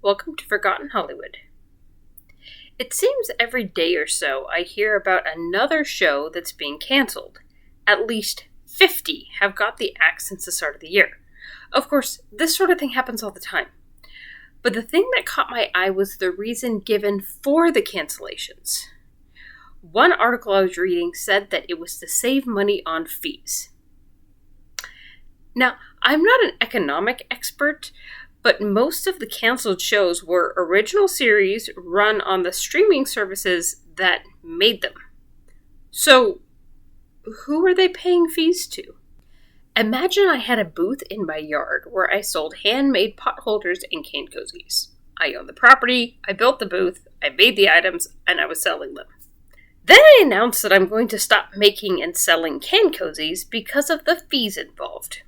Welcome to Forgotten Hollywood. It seems every day or so I hear about another show that's being cancelled. At least 50 have got the axe since the start of the year. Of course, this sort of thing happens all the time. But the thing that caught my eye was the reason given for the cancellations. One article I was reading said that it was to save money on fees. Now, I'm not an economic expert, but most of the canceled shows were original series run on the streaming services that made them. So, who are they paying fees to? Imagine I had a booth in my yard where I sold handmade pot holders and cane cozies. I owned the property, I built the booth, I made the items, and I was selling them. Then I announced that I'm going to stop making and selling cane cozies because of the fees involved.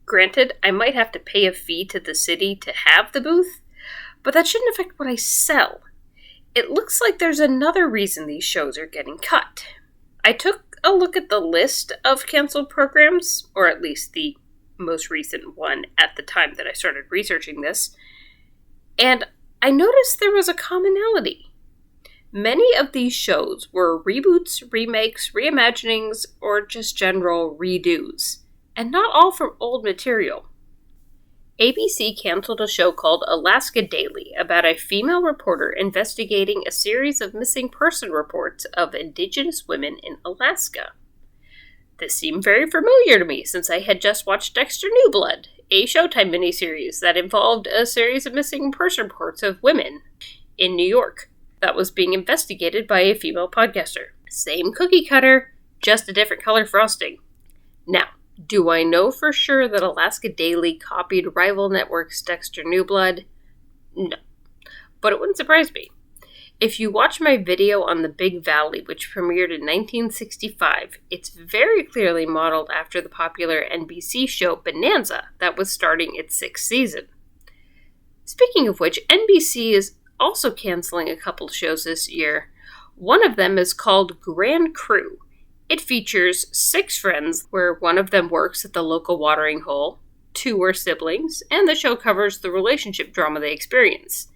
Granted, I might have to pay a fee to the city to have the booth, but that shouldn't affect what I sell. It looks like there's another reason these shows are getting cut. I took a look at the list of canceled programs, or at least the most recent one at the time that I started researching this, and I noticed there was a commonality. Many of these shows were reboots, remakes, reimaginings, or just general redos. And not all from old material. ABC canceled a show called Alaska Daily about a female reporter investigating a series of missing person reports of Indigenous women in Alaska. This seemed very familiar to me since I had just watched Dexter New Blood, a Showtime miniseries that involved a series of missing person reports of women in New York that was being investigated by a female podcaster. Same cookie cutter, just a different color frosting. Now, do I know for sure that Alaska Daily copied rival network's Dexter New Blood? No. But it wouldn't surprise me. If you watch my video on the Big Valley, which premiered in 1965, it's very clearly modeled after the popular NBC show Bonanza that was starting its 6th season. Speaking of which, NBC is also canceling a couple shows this year. One of them is called Grand Crew. It features 6 friends, where one of them works at the local watering hole, 2 are siblings, and the show covers the relationship drama they experience.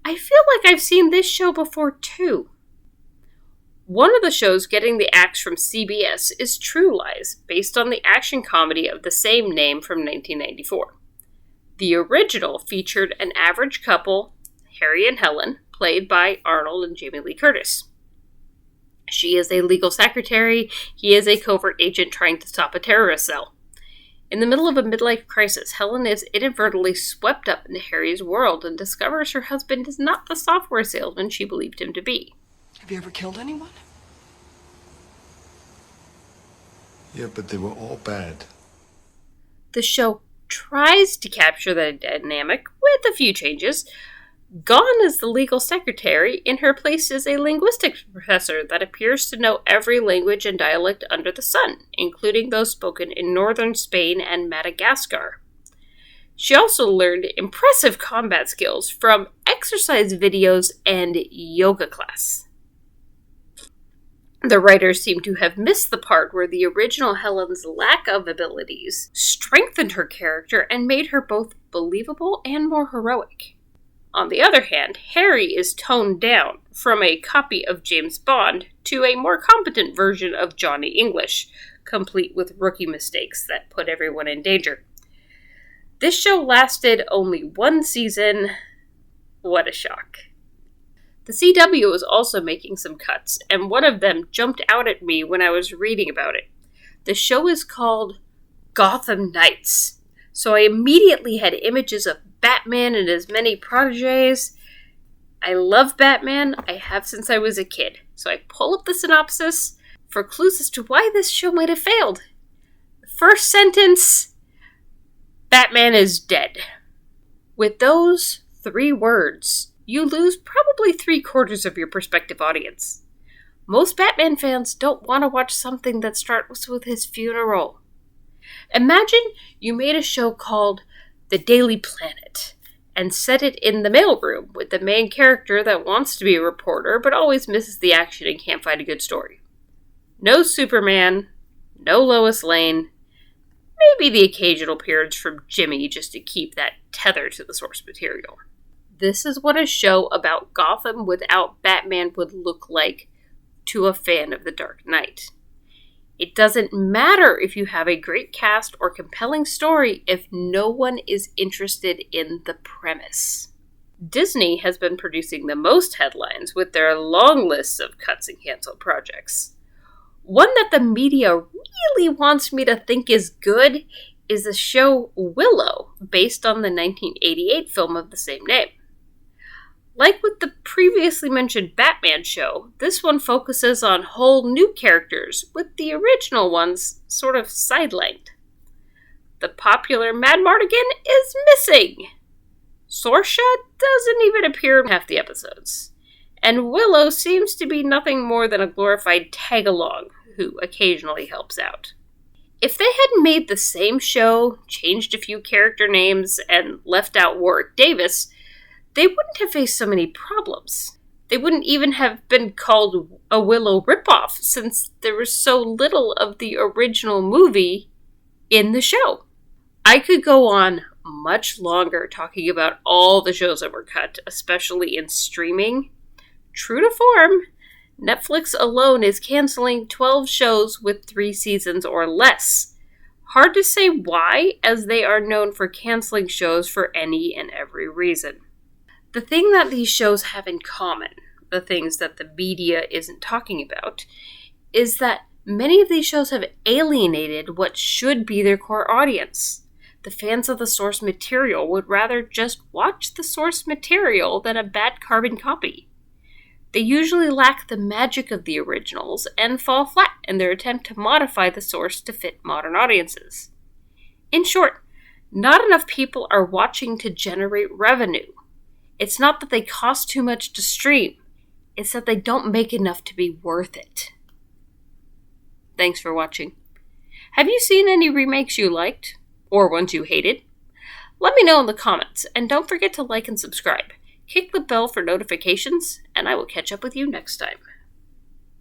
I feel like I've seen this show before too. One of the shows getting the axe from CBS is True Lies, based on the action comedy of the same name from 1994. The original featured an average couple, Harry and Helen, played by Arnold and Jamie Lee Curtis. She is a legal secretary, he is a covert agent trying to stop a terrorist cell. In the middle of a midlife crisis, Helen is inadvertently swept up into Harry's world and discovers her husband is not the software salesman she believed him to be. Have you ever killed anyone? Yeah, but they were all bad. The show tries to capture that dynamic with a few changes. Gone is the legal secretary. In her place is a linguistics professor that appears to know every language and dialect under the sun, including those spoken in northern Spain and Madagascar. She also learned impressive combat skills from exercise videos and yoga class. The writers seem to have missed the part where the original Helen's lack of abilities strengthened her character and made her both believable and more heroic. On the other hand, Harry is toned down from a copy of James Bond to a more competent version of Johnny English, complete with rookie mistakes that put everyone in danger. This show lasted only 1 season. What a shock. The CW is also making some cuts, and one of them jumped out at me when I was reading about it. The show is called Gotham Knights, so I immediately had images of Batman and his many protégés. I love Batman. I have since I was a kid. So I pull up the synopsis for clues as to why this show might have failed. First sentence, Batman is dead. With those 3 words, you lose probably 3/4 of your prospective audience. Most Batman fans don't want to watch something that starts with his funeral. Imagine you made a show called The Daily Planet, and set it in the mailroom with the main character that wants to be a reporter but always misses the action and can't find a good story. No Superman, no Lois Lane, maybe the occasional appearance from Jimmy just to keep that tether to the source material. This is what a show about Gotham without Batman would look like to a fan of The Dark Knight. It doesn't matter if you have a great cast or compelling story if no one is interested in the premise. Disney has been producing the most headlines with their long lists of cuts and canceled projects. One that the media really wants me to think is good is the show Willow, based on the 1988 film of the same name. Like with the previously mentioned Batman show, this one focuses on whole new characters, with the original ones sort of sidelined. The popular Madmartigan is missing. Sorsha doesn't even appear in half the episodes. And Willow seems to be nothing more than a glorified tag-along who occasionally helps out. If they had made the same show, changed a few character names, and left out Warwick Davis, they wouldn't have faced so many problems. They wouldn't even have been called a Willow ripoff, since there was so little of the original movie in the show. I could go on much longer talking about all the shows that were cut, especially in streaming. True to form, Netflix alone is canceling 12 shows with 3 seasons or less. Hard to say why, as they are known for canceling shows for any and every reason. The thing that these shows have in common, the things that the media isn't talking about, is that many of these shows have alienated what should be their core audience. The fans of the source material would rather just watch the source material than a bad carbon copy. They usually lack the magic of the originals and fall flat in their attempt to modify the source to fit modern audiences. In short, not enough people are watching to generate revenue. It's not that they cost too much to stream, it's that they don't make enough to be worth it. Thanks for watching. Have you seen any remakes you liked, or ones you hated? Let me know in the comments, and don't forget to like and subscribe. Click the bell for notifications, and I will catch up with you next time.